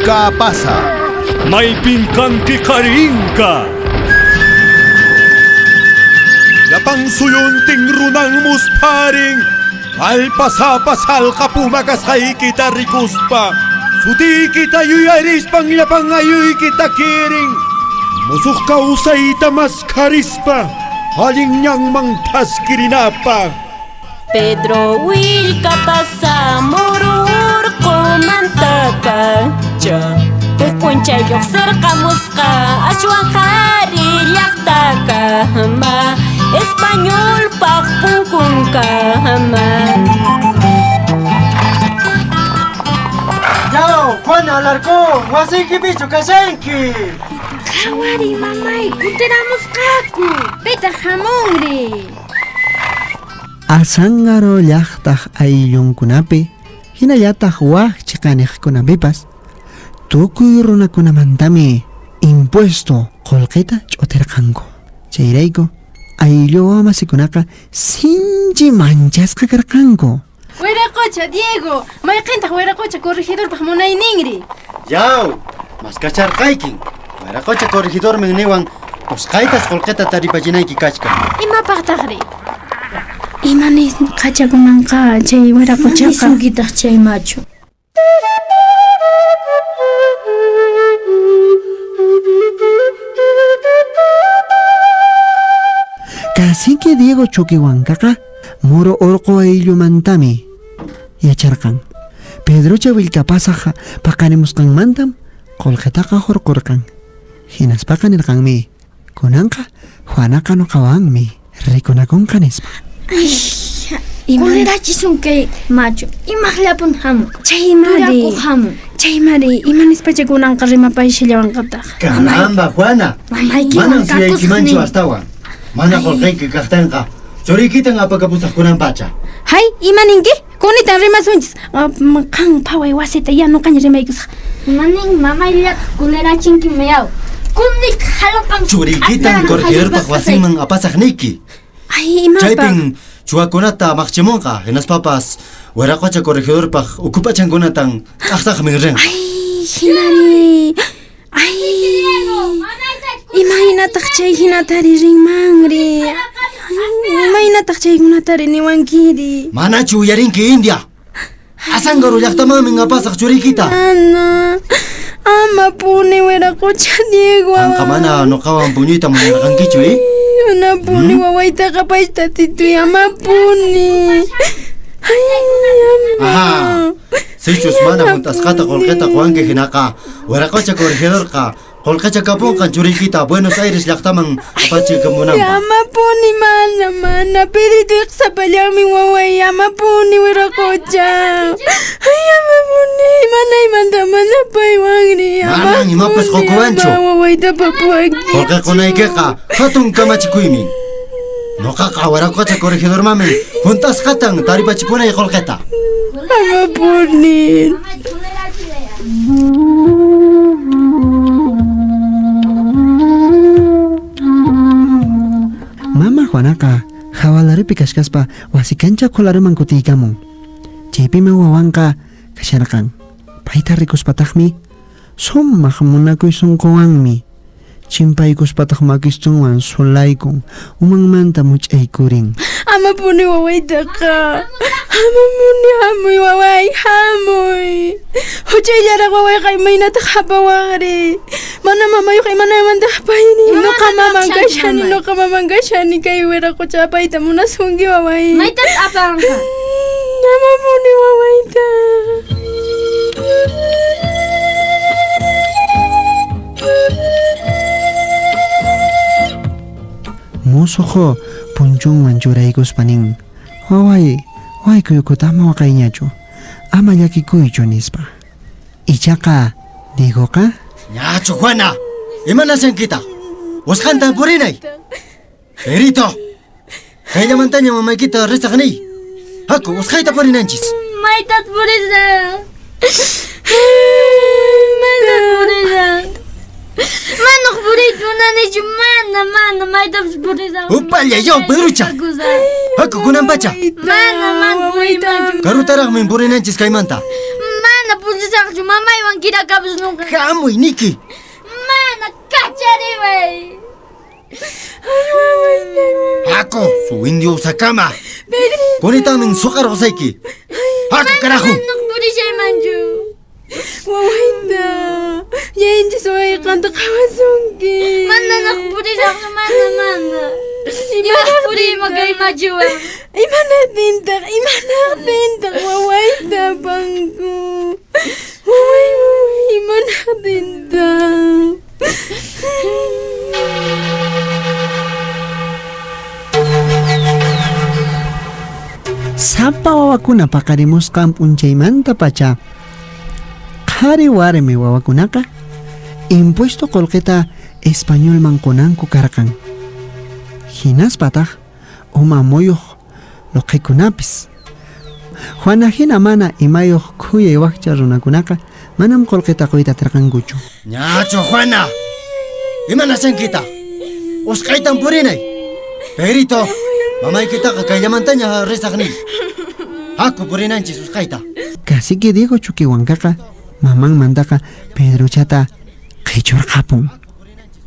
Vilca pasa. May pinkanti karingka. Yapang suyunting runang musparing. Alpasa-pasal kapumakasay kita rikuspa. Suti kita yuyaris pangyapang ayoy kita kiring. Musuk ka usay tamas karispa. Haling niyang mangpas kirinapa. Pedro Vilca pasa murur komantaka ja Puncha yok cercamusca ashwan kari llaktaka ma Español pakpunkunka ma Yao, Juan Alarcón, wasiki bicho kasenki. Kawari mamay, kutiramos kaku. Peta hamongri. Asangaro llaqtaq ayllunkunapi hinallataq waqchiqaniqkunapipas tukuy runakunamantami impuesto qullqita ch'utirqanku. Chayrayku ayllu masikunaqa sinchi manchasqa karqanku. Huiracocha, Diego. Mayqintaq Huiracocha corregidorpaq munayninri. Yao, maskacharqaykin. Waracocha corregidor niwan usqaytas qullqita taripallinayki kachka. Imapaqtaqri? Imanis qachakunanqa chay Huiracochaqa. Sunkitaq chay machu. Cacique Diego Chuquihuancaqa muro urqu ayllumantami yacharqan. Pedrocha Vilcapasaqa paqanimusqanmantam qullqitaqa hurqurqan. Hinaspaqa nirqanmi kunanqa Juanaqa nuqawanmi rikunakunqa nispa. Kulirachishun kay machu. Imaqllapun hamu. Chaymari. Chaymari imanispacha kunanqa rimapaysillawanqataq. Caramba, Juana. Manan suyaykimanchu astawan. Mana qullqiyki kaqtanqa churiykitan apakapusaqkunampacha. Hay, imaninki? Kunitan rimasunchis. Qan phaway wasita yanuqaña rimaykusaq. Imanin mamaylla kulerachinki mayaw. Kunik halapan. Churiykitan corregidorpaq wasinman apasaqniyki. Ay, imapa. Chaypin chuwakunata maqchimunqa hinaspapas Waracocha corregidorpaq ukupachankunatan qaqsaqmin rin. Ay, hinari. Ay. Imaynataq chay hinatari rinmanri. Imaynataq chaykunatari niwankiri. Manachu uyarinki India. Asangaro llaqtamamin apasaq churiykita. Ana. Ama puni Huiracocha Diego. Anqa mana nuqawan puñuyta munarqankichu, Ana puni wawaytaqa paytatituy ama puni. Ay, ama. Aha. Sichus mana muntasqata qullqita quwanki hinaqa Waracocha corregidorqa qullqicha kapunqa churiykita Buenos Aires llaqtaman apachikamunanpaq. Ama puni mana Pedrito iqsapallanmi waway ama puni Huiracocha. Ay, ama puni imaymanta mana paywanri. Manan imapas qukuwanchu. Wawayta papuwanki. Qullqiqunaykiqa hatun kamachikuymi. Nuqaqa Waracocha corregidormanmi juntasqatan taripachipunay qullqita. Ama puni. Mama Juanaqa hawalaripi kashkaspa wasikancha qularuman kutiykamun. Chaypimi wawanqa kasharqan. Payta rikuspataqmi sumaq munakuy sunquwanmi chimpaykuspataq makistunwan sulaykun umanmanta much'aykurin. Ama puni wawaytaqa. Ama puni hamuy waway hamuy. Huchayllaraq wawayqa imaynataq hapawaqri. Mana mamayuq imanamanta hapayni. Nuqa maman kashani kay Huiracocha apayta munasunki waway. Maytas apanqa. Ama puni wawayta. Musuqo punchunwan churaykuspanin waway waykuykuta ama waqayñachu ama llakikuychu nispa. Ichaqa Diegoqa Ñachu Juana, imanasankita usqanta purinay. Perito, kayllamantaña mamaykita risaqniy. Haku usqayta purinanchis. Maytas purisan. Maytas purisan. Manuk purit munanichu mana maytas purisan. Upalla yo Pedrucha. Haku kunampacha. Mana puriman. Karutaraqmin purinanchis kaymanta. Mana purisan. sak mama iwan kita kapus nungka. Hamoy, Niki. Mana kachari bay. Ako, su indio sakama. Konita ng sukar ko saiki. Ako, karajo. Nung puri siya manju. Wawaita. Yain ji soy kanta kawasungi. Mana nak puri siya mana. Imana puri magay majuwa. Imana tintak wawaita bangku. Imana tintak. Sapa wawakuna pakarimusqan p'unchaymanta pacha qhari warmi wawakunaka impuesto qullqita españolman kunanku karqan. Hinaspataq umamuyuq luqikunapis. Juana hina mana imayuq khuyay waqcha runakunaqa manam qullqita quyta tirqankuchu. Ñacho, Juana. Imana sankita. Usqaytan purinay. Perito, mamay kita kayllamantaña risaqni. Aku purinanchis usqayta. Kasiki Diego Chuquihuancaqa mamanmantaqa Pedrochata qhichurqapun.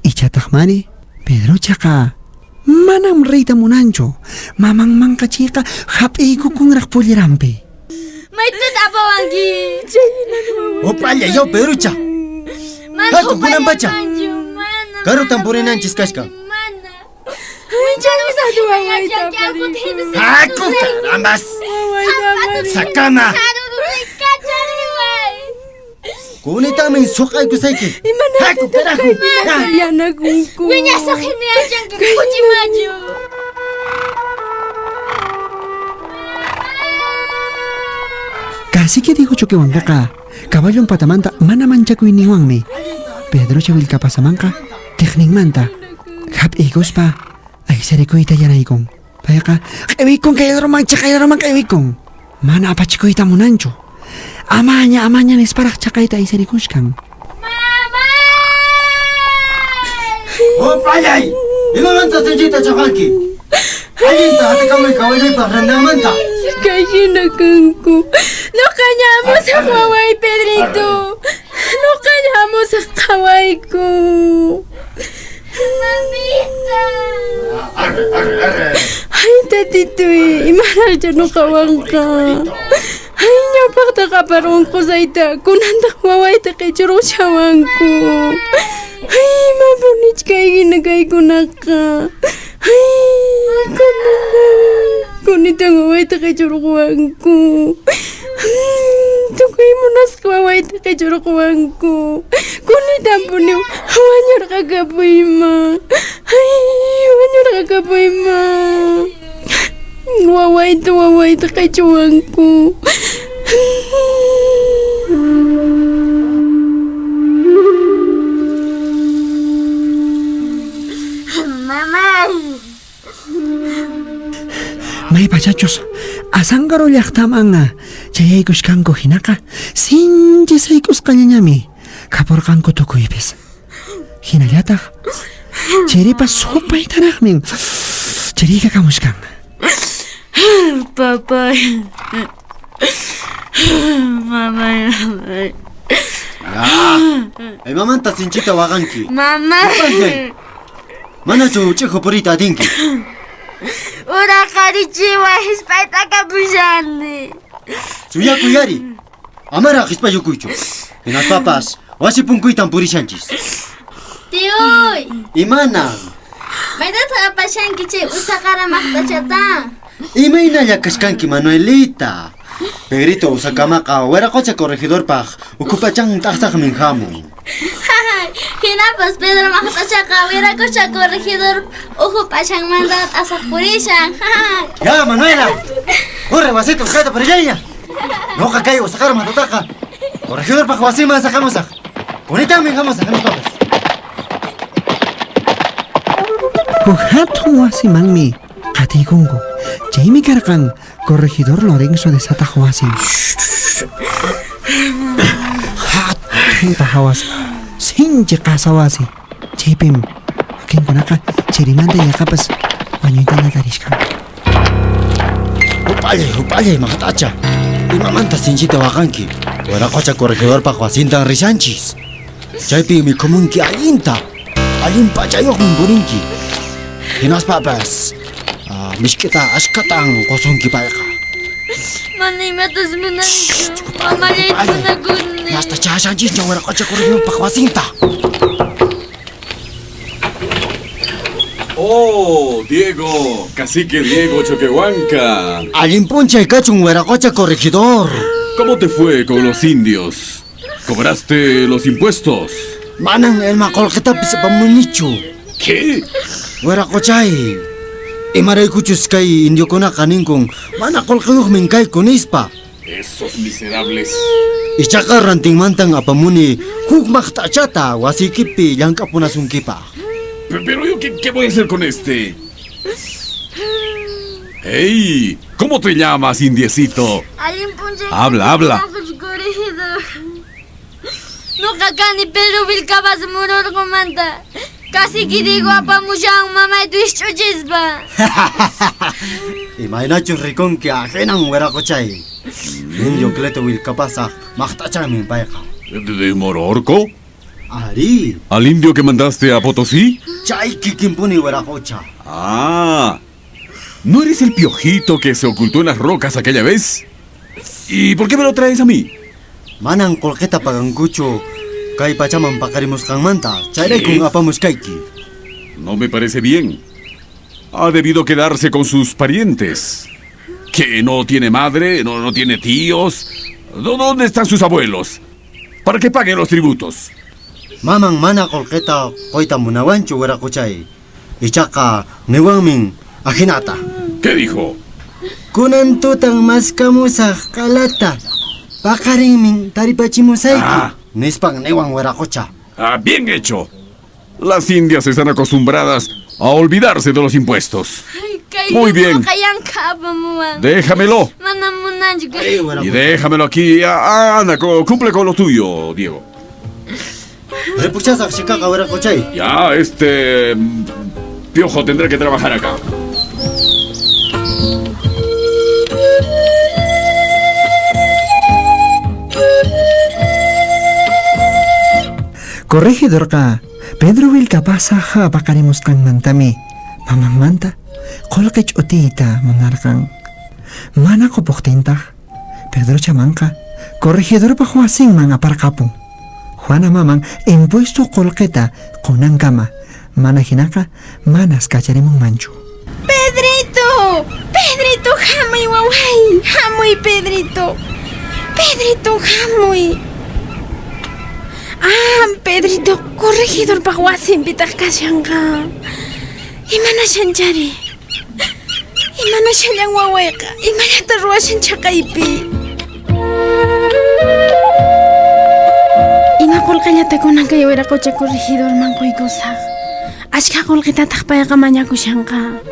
Ichataq mari Pedrochaqa manam riyta munanchu. Mamanmanqa chayqa hap'iykukunraq pulliranpi. Maytut apawanki. Opalla, yo Pedrocha. Haku kunanpacha. Karutan purinanchis kashka. Haku carambas. Sakama. Kunitamin suqayku sayki. Haku karajo. Yana kunku. Wiña sakini ajan kukuchi maju. Kasiki Diego Chuquihuancaqa kaballon patamanta mana manchakuyninwanmi Pedrocha willkapasamanqa tiqninmanta hap'iykuspa aysarikuyta yanaykun. Payqa q'iwikun kayllaruman q'iwikun. Mana apachikuyta munanchu. Amaña nisparaq chaqayta aysarikushkan. Opallay. Imamanta sinchita chaqanki. Allinta hatakamay kawallaypaq randamanta. Kayhina kanku. Nuqañamus haway Pedrito. Nuqañamus hawayku. Mamita. Ay tatitoy, imaralcha nuqawanqa. Ay ñapaqta qaparunqu sayta. Kunantaq wawayta qichurushawanku. Ay mapunich kaygina kaykunaqa. Ay kunitang wawayta qichurquwanku. Tukuy munasqa wawayta qichurquwanku. Kunitan puni wañurqa kapuyman. Ay wañurqa kapuyman. Wawayta qichurquwanku. May pachachos, asangaro llaqtaman chayaykushkanku hinaqa sinchisaykusqañañami kapurqanku tukuypis. Hinallataq chiripas supaytaraqmin chiriyqa kamushkan. Papay. Mamay. Imamanta sinchita waqanki. Mamay. Manachu chiqhu purita atinki. Urakarichiwa hispayta kapushani. Suyakuyari. Amara hispayukuychu. Hinaspapas wasipunkuytan purishanchis. Tiyuy. Imana. Maytataq apashanki chay usaqara maqtachata. Imaynalla kashkanki Manuelita. Pedrito usakamaqa waraqucha corregidorpaq ukupachan taqsaqmin hamun. Hinapas Pedro maqtachaqa wiraqucha corregidor ukupachanmanta t'asaq purishan. Ya Manuela. Corre wasito usqayta purillaña. Noqa kay usaqara matutaqa corregidorpaq wasiman saqamusaq. Kunitami hamusaq hinaspapas. Huk hatun wasimanmi qatiykunku. Chaymi karqan corregidor Lorenzo de Sataq wasin. Hatun pahawasi. Sinchi qasawasi. Chaypim wakinkunaqa chirimanta yaqapas wañuytana tarishkan. Upallay maqtacha. Imamanta sinchita waqanki. Huaracocha corregidor pa Juacinta Risanchis. Chaypi mi comunki alinta. Alimpa chayok mburinki. Hinas papas. Mishkita ashkatang kosunki paika. Mana imatas menancho. Mama ya itu naguni. Hasta chasanchis na huaracocha corregidor pa Juacinta. Oh, Diego, cacique Diego Choquehuanca. Alimpuncha y cachun huaracocha corregidor. ¿Cómo te fue con los indios? ¿Cobraste los impuestos? Manang el makolketa pisa pamunichu. ¿Qué? Huaracochay. Imaray kuchus kay indio kona kaningkong mana kolkayuk mingkay kunispa. Esos miserables. Ichaka ranting mantang apamuni hukmak tachata wasikipi yang kapunasungkipa. Pero yo, ¿qué voy a hacer con este? ¡Ey! ¿Cómo te llamas, indiecito? Habla, habla. No kakani Pedro Vilcabas Moror comanda. Casi que digo apa mujang mama itu ischuchisba. Imainachun rikong ki ajenang huaracochay. Indio kleto wil kapasa maktachamin paika. ¿De Mororco? Ari, ¿Al indio que mandaste a Potosí? chay kikimpuni huaracocha. Ah, ¿no eres el piojito que se ocultó en las rocas aquella vez? ¿Y por qué me lo traes a mí? Manang kolketa pagangucho kay pachaman pakarimus kang manta. Chay kung apamus kayki. No me parece bien. Ha debido quedarse con sus parientes. ¿Que no tiene madre? ¿No tiene tíos? ¿Dónde están sus abuelos? Para que paguen los tributos. Mamang mana kolketa koita munawancho huaracochay. Ichaka niwangming ahinata. ¿Qué dijo? Kunan tutang mas kamusa kalata. Pakaring ming taripachimusay. Nispang niwang huaracocha. Ah, bien hecho. Las indias están acostumbradas a olvidarse de los impuestos. Muy bien. Déjamelo. Y déjamelo aquí. Anda, cumple con lo tuyo, Diego. Repuchasak shikaka huaracochay. Ya, piojo tendrá que trabajar acá. Corregidor ka, Pedro Vilcapasa ha pakarimus kang mantami. Mamang manta, kolkech utita manarkang. Mana ko poktinta. Pedro chamangka, corregidor pa Juasing mga parkapong. Juana mamang impuesto kolketa kunang kama. Mana hinaka, manas kacharimong mancho. Pedrito! Pedrito, hamoy waway! Hamoy, Pedrito! Pedrito, hamoy! Pedrito, corregidor pa Juasin pitak kasyang ka. Imana siyang jari. Imana siyang waway ka. Imana taruwa siyang tsakaipi. Inakol kanya tako nang kayo ko siya corregidor mangkoy gusak. Ashkakol kita takpaya ka manya ko siyang ka.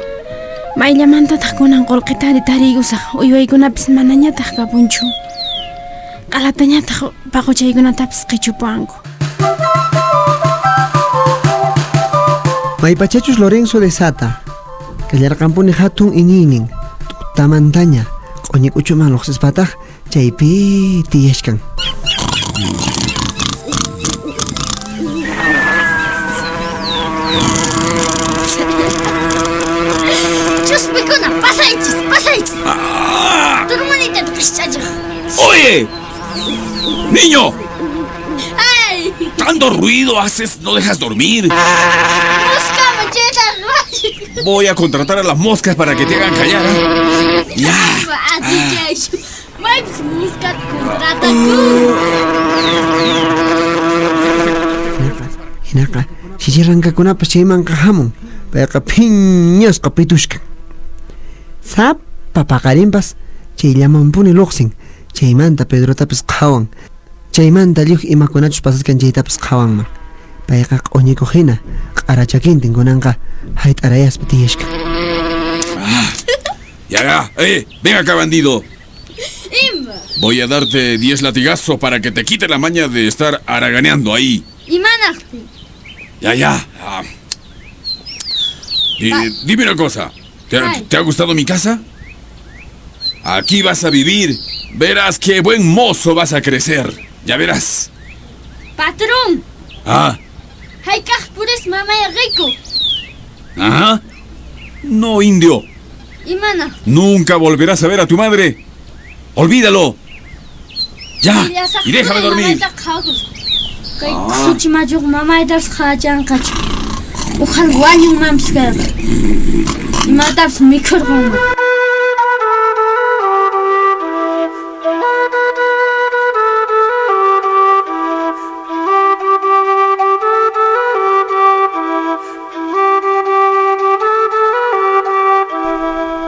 Mailaman tatakko ng kol kita ditari gusak. Uyway ko na pismana niya takka puncho. Kalata niya tako bako siya ko na tapos kichupuan ko. May pachachos Lorenzo de Sata, kalyarakampo ni hatong inining, tamantanya, konyik ucho malok sa spatak, chaypi tiyes kang. Diyos mo ko na, pasaychis, pasaychis! Turmanita to Cristiano. ¡Oye! ¡Niño! ¡Ay! ¡Tanto ruido haces! ¡No dejas dormir! Busca machetas, Voy a contratar a las moscas para que te hagan callar. ¡Ya! Max busca contrata ko. Hinaka, sisirang ka kuna pa siya mang kahamong, kaya ka pinyas kapitus ka. Sa papakarimpas, chay lamang po ni Loksing, chay manta Pedro tapos kawang, chay manta liyok imakunachos pasas kan chay tapos kawang man. Paya ka onye ko hina, karachakin tingunan ka, hait arayas patiyes ka. Ya, ven acá, bandido. Voy a darte 10 latigazos para que te quite la maña de estar haraganeando ahí. Imanakti. Ya. Dime una cosa. ¿Te ha gustado mi casa? Aquí vas a vivir. Verás qué buen mozo vas a crecer. Ya verás. Patrón, Ah, haykaq puris mamay rico. ajá. No, indio. Imana, Nunca volverás a ver a tu madre. Olvídalo. Ya. Y déjame dormir. Kay kuchimajuk mamay das khajan kach. Ukhal wanyung mamskar. Imadars mikhurgon.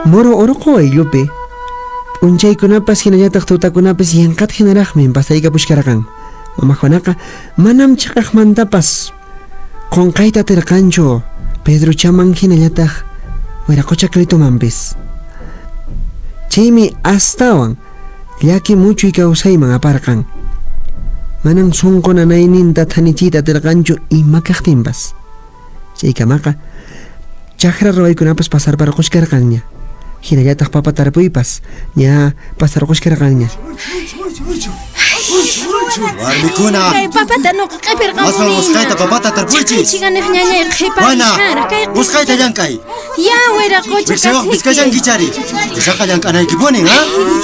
Moro oroko ayupe. Unchay kunapas hinallataq tutakunapas yanqat hinaraqmi pasayqa pushkarakan. Mamajuanaqa manam chaqaqmantapas qunqayta tirqanchu Pedro chaman hinallataq wiraqucha Clitomanpis. Chaymi astawan llaki muchuy kawsayman aparqan. Manan sunqu nanayninta thanichiyta tirqanchu ima kaqtinpas. Chaykamaqa chaqra ruwaykunapas pasarparqushkarqanña. Hinallataq papa tarpuypas ña pasarqushkarqanña. Warmikuna, Kay papata no masman usqayta papata tarpuychis. Chiganej ñañay Wana, qhiparishara. usqayta llank'ay. Ya wiraqucha Wiksawaq piskachan kichari. Isaqa llank'anaykipunin, ha?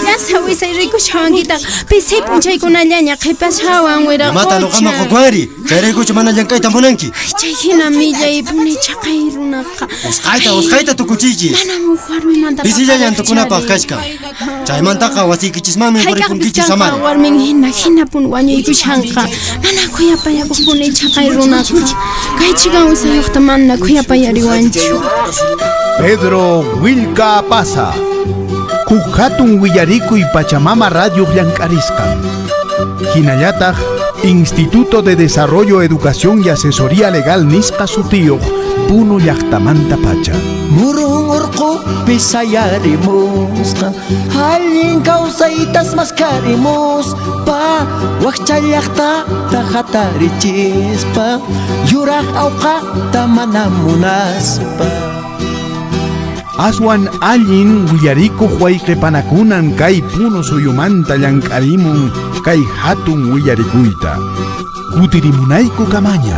Ya sawisay rikushawankita pisay p'unchaykunallaña qhipashawan Mata nuqama wiraqucha. qukwari. Chayraykuchu mana llank'ayta munanki. Chay hina millay puni chaqay runaqa. Usqayta tukuchiychis. Mana mujarmimanta Pisillallan tukunapaq kachka. Chaymantaqa wasiykichikmanmi purikunkichis samari. warmin hina pun wañuykushanqa. Mana khuyapayakuq puni chaqay runaqa. Kay chigan wisayuqta mana khuyapayariwanchu. Pedro Wilka Pasa. Huk hatun willarikuy Pachamama Radio llankarisqa. Hinallataq Instituto de Desarrollo, Educación y Asesoría Legal nisqa sutiyuq Puno llaqtamanta pacha. Murung urqu pisayarimusqa Hallin kawsaytas masqarimuspa Wakcha llaqtata hatarichispa Yuraq awqata mana munaspa Aswan allin willarikuq wayqipanakunan kay Puno suyumanta llank'arimun kay hatun willarikuyta. Kutirimunayku kamaña.